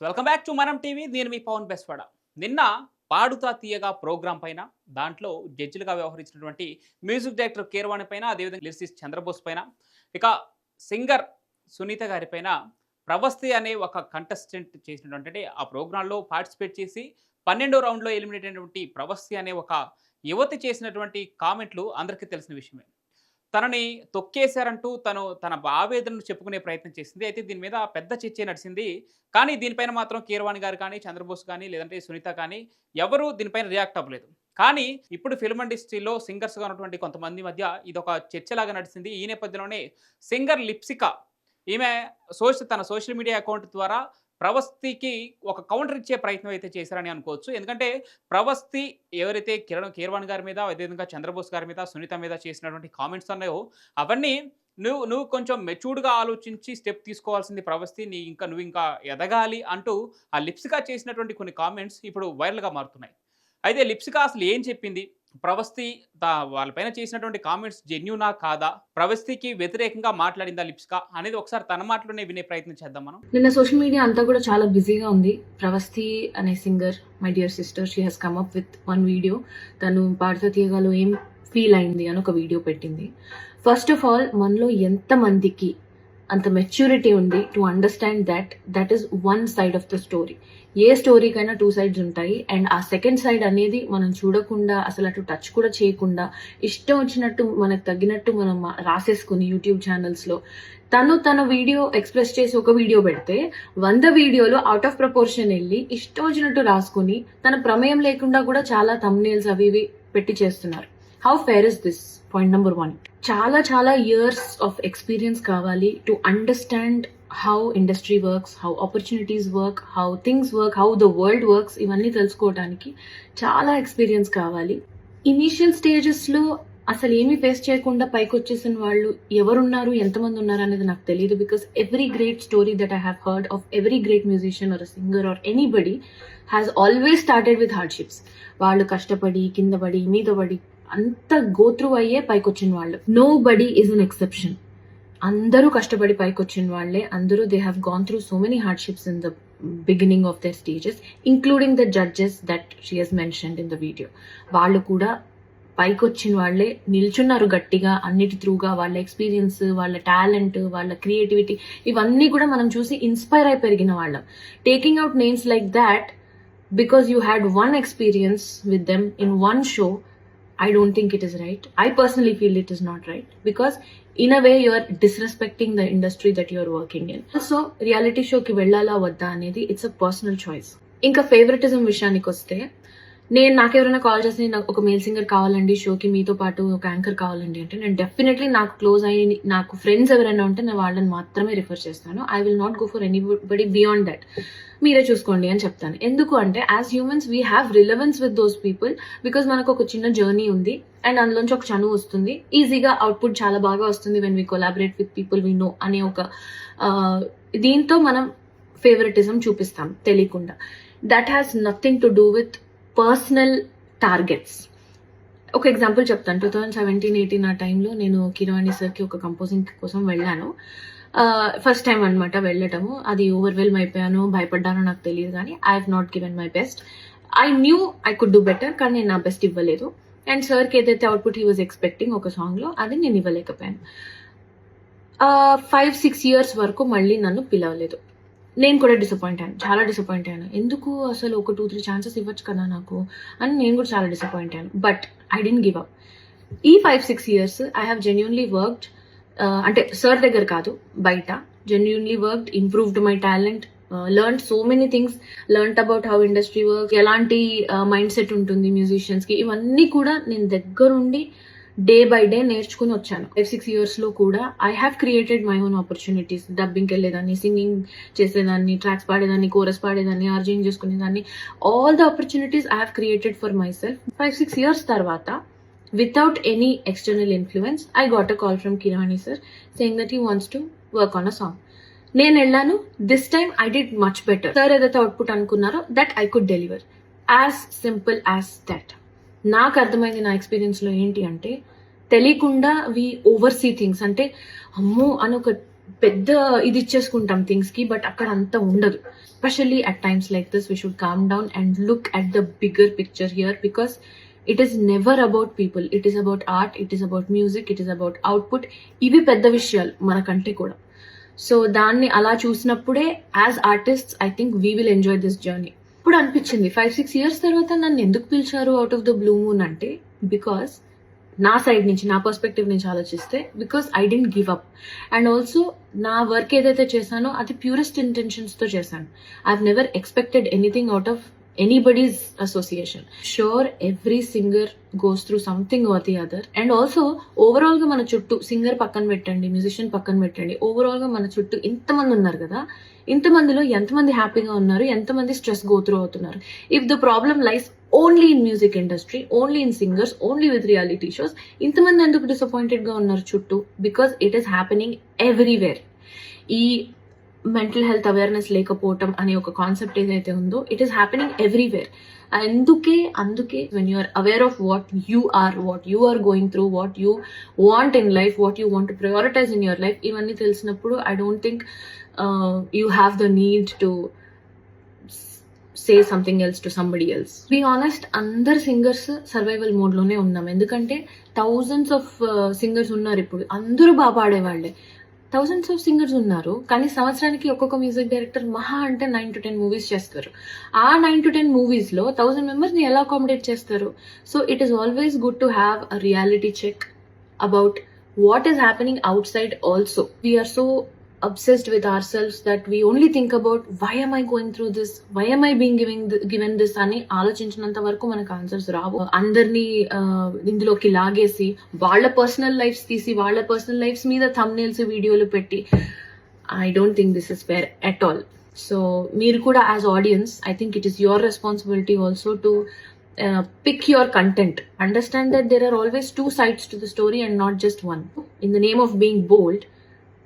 Welcome back to మనం TV. నేను మీ పవన్ బెస్వాడ. నిన్న పాడుతా తీయగా ప్రోగ్రాం పైన దాంట్లో జడ్జిలుగా వ్యవహరించినటువంటి మ్యూజిక్ డైరెక్టర్ కీరవాణి పైన, అదేవిధంగా లిరిసిస్ట్ చంద్రబోస్ పైన, ఇక సింగర్ సునీత గారి పైన ప్రవస్తి అనే ఒక కంటెస్టెంట్ చేసినటువంటి ఆ ప్రోగ్రాంలో పార్టిసిపేట్ చేసి 12వ రౌండ్లో ఎలిమినేట్ అయినటువంటి ప్రవస్తి అనే ఒక యువతి చేసినటువంటి కామెంట్లు అందరికీ తెలిసిన విషయమే. తనని తొక్కేశారంటూ తన ఆవేదనను చెప్పుకునే ప్రయత్నం చేసింది. అయితే దీని మీద పెద్ద చర్చే నడిసింది. కానీ దీనిపైన మాత్రం కీరవాణి గారు కానీ, చంద్రబోస్ కానీ, లేదంటే సునీత కానీ ఎవరు దీనిపైన రియాక్ట్ అవ్వలేదు. కానీ ఇప్పుడు ఫిల్మ్ ఇండస్ట్రీలో సింగర్స్‌గా ఉన్నటువంటి కొంతమంది మధ్య ఇదొక చర్చలాగా నడిసింది. ఈ నేపథ్యంలోనే సింగర్ లిప్సిక ఈమె తన సోషల్ మీడియా అకౌంట్ ద్వారా ప్రవస్తికి ఒక కౌంటర్ ఇచ్చే ప్రయత్నం అయితే చేశారని అనుకోవచ్చు. ఎందుకంటే ప్రవస్తి ఎవరైతే కీరవాణి గారి మీద, అదేవిధంగా చంద్రబోస్ గారి మీద, సునీత మీద చేసినటువంటి కామెంట్స్ ఉన్నాయో అవన్నీ నువ్వు కొంచెం మెచ్యూర్డ్‌గా ఆలోచించి స్టెప్ తీసుకోవాల్సింది ప్రవస్తి. నువ్వు ఇంకా ఎదగాలి అంటూ ఆ లిప్సిక చేసినటువంటి కొన్ని కామెంట్స్ ఇప్పుడు వైరల్‌గా మారుతున్నాయి. అయితే లిప్సిక అసలు ఏం చెప్పింది? ప్రవస్తి వాళ్ళపైన చేసినటువంటి కామెంట్స్ జెన్యూనా కాదా? ప్రవస్తికి వ్యతిరేకంగా మాట్లాడిందా లిప్సిక అనేది ఒకసారి తన మాటలోనే వినే ప్రయత్నం చేద్దాం మనం. నిన్న సోషల్ మీడియా అంతా కూడా చాలా బిజీగా ఉంది. ప్రవస్తి అనే singer, my dear sister, she has come up with one video. తను పాడుతా తీయగాలో ఏం ఫీల్ అయింది అని ఒక వీడియో పెట్టింది. ఫస్ట్ ఆఫ్ ఆల్, మనలో ఎంతమందికి అంత మెచ్యూరిటీ ఉంది to understand that is one side of the story. ఏ స్టోరీకైనా 2 sides ఉంటాయి. అండ్ ఆ సెకండ్ సైడ్ అనేది మనం చూడకుండా, అసలు అటు టచ్ కూడా చేయకుండా, ఇష్టం వచ్చినట్టు మనకు తగ్గినట్టు మనం రాసేసుకుని యూట్యూబ్ ఛానల్స్లో తన వీడియో ఎక్స్ప్రెస్ చేసి ఒక వీడియో పెడితే 100 వీడియోలు అవుట్ ఆఫ్ ప్రపోర్షన్ వెళ్ళి ఇష్టం వచ్చినట్టు రాసుకుని తన ప్రమేయం లేకుండా కూడా చాలా థంబ్నెయిల్స్ అవి ఇవి పెట్టి చేస్తున్నారు. How fair is this? Point number 1. చాలా ఇయర్స్ ఆఫ్ ఎక్స్పీరియన్స్ కావాలి to understand how industry works, how opportunities work, how things work, how the world works. ఇవన్నీ తెలుసుకోవడానికి చాలా ఎక్స్పీరియన్స్ కావాలి. ఇనీషియల్ స్టేజెస్లో అసలు ఏమీ ఫేస్ చేయకుండా పైకి వచ్చేసిన వాళ్ళు ఎవరున్నారు, ఎంతమంది ఉన్నారు అనేది నాకు తెలియదు. Because every great story that I have heard of every great musician or singer or anybody has always started with hardships. వాళ్ళు కష్టపడి, కింద పడి, మీద పడి అంత గోత్రు అయ్యే పైకి వచ్చిన వాళ్ళు. Nobody is an exception. అందరూ కష్టపడి పైకి వచ్చిన వాళ్ళే. అందరూ they have gone through so many hardships in the beginning of their stages, including the judges that she has mentioned in the video. వాళ్ళు కూడా పైకి వచ్చిన వాళ్ళే, నిల్చున్నారు గట్టిగా అన్నిటి త్రూగా. వాళ్ళ ఎక్స్పీరియన్స్, వాళ్ళ టాలెంట్, వాళ్ళ క్రియేటివిటీ ఇవన్నీ కూడా మనం చూసి ఇన్స్పైర్ అయి పెరిగిన వాళ్ళం. Taking out names like that because you had one experience with them in one show, I don't think it is right. I personally feel it is not right because in a way you are disrespecting the industry that you are working in. So reality show ki vellala vadda anedi it's a personal choice. Inka favoritism విషయానికి వస్తే, నాకు ఎవరైనా call చేసి నాకు ఒక male singer కావాలండి షోకి, మీతో పాటు ఒక యాంకర్ కావాలండి అంటే, నేను డెఫినెట్లీ నాకు క్లోజ్ అయ్యి నాకు ఫ్రెండ్స్ ఎవరైనా ఉంటే నేను వాళ్ళని మాత్రమే రిఫర్ చేస్తాను. I will not go for anybody beyond that. మీరే చూసుకోండి అని చెప్తాను. ఎందుకు అంటే as humans we have relevance with those people because మనకు ఒక చిన్న జర్నీ ఉంది అండ్ అందులోంచి ఒక చనువు వస్తుంది. ఈజీగా అవుట్పుట్ చాలా బాగా వస్తుంది when we collaborate with people we know అనే ఒక దీంతో మనం ఫేవరెటిజం చూపిస్తాం తెలియకుండా. That has nothing to do with personal targets. ఒక ఎగ్జాంపుల్ చెప్తాను. 2017-18 ఆ టైంలో నేను కీరవాణి సార్కి ఒక కంపోజింగ్ కోసం వెళ్ళాను. ఫస్ట్ టైం అనమాట వెళ్ళటము. అది ఓవర్వెల్మ్ అయిపోయాను, భయపడ్డానో నాకు తెలియదు, కానీ I have not given my best. I knew I could do better, కానీ నేను నా బెస్ట్ ఇవ్వలేదు. అండ్ సార్కి ఏదైతే అవుట్పుట్ హీ వాజ్ ఎక్స్పెక్టింగ్ ఒక సాంగ్లో, అది నేను ఇవ్వలేకపోయాను. 5-6 years వరకు మళ్ళీ నన్ను పిలవలేదు. నేను కూడా డిసప్పాయింట్ అయ్యాను, చాలా డిసప్పాయింట్ అయ్యాను. ఎందుకు అసలు ఒక 2-3 ఛాన్సెస్ ఇవ్వచ్చు కదా నాకు అని నేను కూడా చాలా డిసప్పాయింట్ అయ్యాను. But I didn't give up. ఈ 5-6 years I have genuinely worked, అంటే సార్ దగ్గర కాదు, బయట genuinely worked, improved my talent, learned so many things, learned about how industry work, ఎలాంటి మైండ్ సెట్ ఉంటుంది మ్యూజిషియన్స్కి, ఇవన్నీ కూడా నేను దగ్గరుండి డే బై డే నేర్చుకుని వచ్చాను. 5-6 years లో కూడా I have created my own opportunities. డబ్బింగ్కి వెళ్ళేదాన్ని, సింగింగ్ చేసేదాన్ని, ట్రాక్స్ పాడేదాన్ని, కోరస్ పాడేదాన్ని, ఆర్జింగ్ చేసుకునేదాన్ని. All the opportunities I have created for myself. 5-6 years తర్వాత without any external influence, I got a call from Kirani sir saying that he wants to work on a song. నేను వెళ్ళాను. This time I did much better. Sir ఏదైతే output అనుకున్నారో that I could deliver. As simple as that. నాకు అర్థమైంది నా ఎక్స్పీరియన్స్లో ఏంటి అంటే, తెలియకుండా వి ఓవర్సీ థింగ్స్. అంటే అమ్మో అని ఒక పెద్ద ఇది ఇచ్చేసుకుంటాం థింగ్స్కి, బట్ అక్కడ అంత ఉండదు. Especially at times like this we should calm down and look at the bigger picture here, because it is never about people, it is about art, it is about music, it is about output. ఇవి పెద్ద విషయాలు మనకంటే కూడా. So దాన్ని అలా చూసినప్పుడే as artists I think we will enjoy this journey. ఇప్పుడు అనిపించింది 5-6 years తర్వాత నన్ను ఎందుకు పిలిచారు out of the blue moon అంటే, బికాస్ నా సైడ్ నుంచి, నా పర్స్పెక్టివ్ నుంచి ఆలోచిస్తే, because I didn't give up. And also నా వర్క్ ఏదైతే చేశానో అది ప్యూరెస్ట్ ఇంటెన్షన్స్తో చేశాను. I have never expected anything out of anybody's association. Sure, every singer goes through something or the other. And also overall గా మన చుట్టూ సింగర్ పక్కన పెట్టండి, మ్యూజిషియన్ పక్కన పెట్టండి, ఓవరాల్ గా మన చుట్టూ ఇంతమంది ఉన్నారు కదా, ఇంతమందిలో ఎంతమంది హ్యాపీగా ఉన్నారు, ఎంతమంది స్ట్రెస్ గో త్రూ అవుతున్నారు. If the problem lies only in music industry, only in singers, only with reality shows, ఇంతమంది ఎందుకు డిసప్పాయింటెడ్ గా ఉన్నారు చుట్టూ? Because it is happening everywhere. ఈ మెంటల్ హెల్త్ అవేర్నెస్ లేకపోవటం అనే ఒక కాన్సెప్ట్ ఏదైతే ఉందో, ఇట్ ఈస్ హ్యాపెనింగ్ ఎవ్రీవేర్. అందుకే when you are aware of what you are going through, what you want in life, what you want to prioritize in your life, ఇవన్నీ తెలిసినప్పుడు I don't think you have the need to say something else to somebody else. Be honest, అందరు singers survival మోడ్లోనే ఉన్నాం. ఎందుకంటే thousands of singers ఉన్నారు ఇప్పుడు, అందరూ బాగా పాడేవాళ్ళే. థౌజండ్స్ ఆఫ్ సింగర్స్ ఉన్నారు, కానీ సంవత్సరానికి ఒక్కొక్క మ్యూజిక్ డైరెక్టర్ మహా అంటే 9 to 10 మూవీస్ చేస్తారు. ఆ 9 to 10 మూవీస్లో 1000 మెంబర్స్ని ఎలా అకామిడేట్ చేస్తారు? So it is always good to have a reality check about what is happening outside also. We are so obsessed with ourselves that we only think about why am I going through this, why am I being given this అని ఆలోచించినంత వరకు మనకు answers రావు. అందరినీ ఇందులోకి లాగేసి వాళ్ళ personal lifes తీసి వాళ్ళ personal lifes మీద థంబ్నెయిల్స్ వీడియోలు పెట్టి, I don't think this is fair at all. So మీరు కూడా as audience, I think it is your responsibility also to pick your content. Understand that there are always two sides to the story and not just one. In the name of being bold,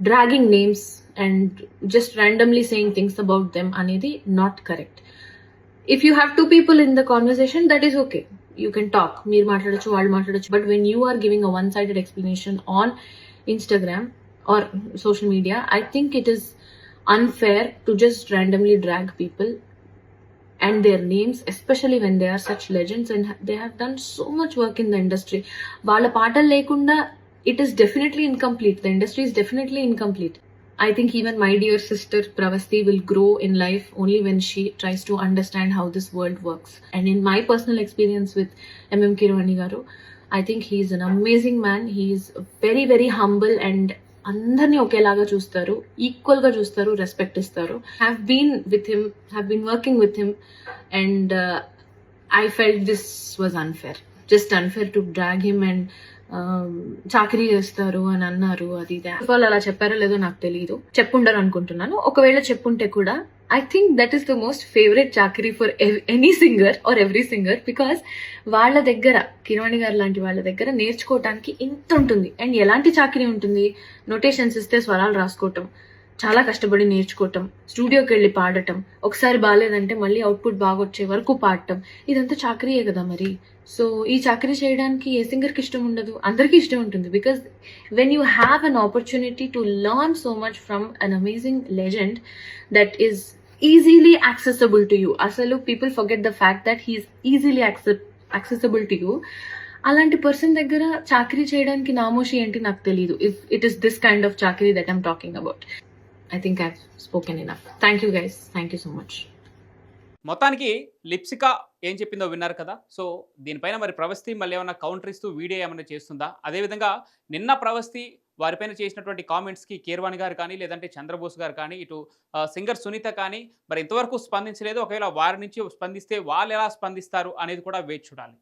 dragging names and just randomly saying things about them anedi not correct. If you have two people in the conversation, that is okay, you can talk, meer maatladochu vallu maatladochu, but when you are giving a one sided explanation on Instagram or social media, I think it is unfair to just randomly drag people and their names, especially when they are such legends and they have done so much work in the industry. Vaalla paatal lekunda it is definitely incomplete. The industry is definitely incomplete. I think even my dear sister Pravasti will grow in life only when she tries to understand how this world works. And in my personal experience with MM Keeravani garu, I think he is an amazing man. He is very very humble and అందరినీ ఒకేలాగా చూస్తారు, equal గా చూస్తారు, respect ఇస్తారు. Have been working with him and I felt this was unfair, just unfair to drag him and చాకరీ చేస్తారు అని అన్నారు. అది వాళ్ళు అలా చెప్పారో లేదో నాకు తెలియదు, చెప్పుండరు అనుకుంటున్నాను. ఒకవేళ చెప్పుంటే కూడా I think that is the most favourite చాకరీ for any singer or every singer, because వాళ్ళ దగ్గర, కిరవాణి గారు లాంటి వాళ్ళ దగ్గర నేర్చుకోవటానికి ఇంత ఉంటుంది. అండ్ ఎలాంటి చాకరీ ఉంటుంది? నోటేషన్స్ ఇస్తే స్వరాలు రాసుకోవటం, చాలా కష్టపడి నేర్చుకోవటం, స్టూడియోకి వెళ్ళి పాడటం, ఒకసారి బాగాలేదంటే మళ్ళీ అవుట్పుట్ బాగా వచ్చే వరకు పాడటం, ఇదంతా చాకరీయే కదా మరి. సో ఈ చాకరీ చేయడానికి ఏ సింగర్కి ఇష్టం ఉండదు? అందరికీ ఇష్టం ఉంటుంది. Because when you have an opportunity to learn so much from an amazing legend that is easily accessible to you. అసలు people forget the fact that he is easily accessible to you. అలాంటి పర్సన్ దగ్గర చాకరీ చేయడానికి నామోషి ఏంటి నాకు తెలియదు. If it is this kind of చాకరీ that I'm talking about. I think I've spoken enough. Thank you guys. Thank you so much. మొత్తానికి లిప్సిక ఏం చెప్పిందో విన్నారు కదా. సో దీనిపైన మరి ప్రవస్తి మళ్ళీ ఏమైనా కౌంటర్ ఇస్తూ వీడియో ఏమైనా చేస్తుందా? అదేవిధంగా నిన్న ప్రవస్తి వారిపైన చేసినటువంటి కామెంట్స్కి కీరవాణి గారు కానీ, లేదంటే చంద్రబోస్ గారు కానీ, ఇటు సింగర్ సునీత కానీ మరి ఇంతవరకు స్పందించలేదు. ఒకవేళ వారి నుంచి స్పందిస్తే వాళ్ళు ఎలా స్పందిస్తారు అనేది కూడా వేచి చూడాలి.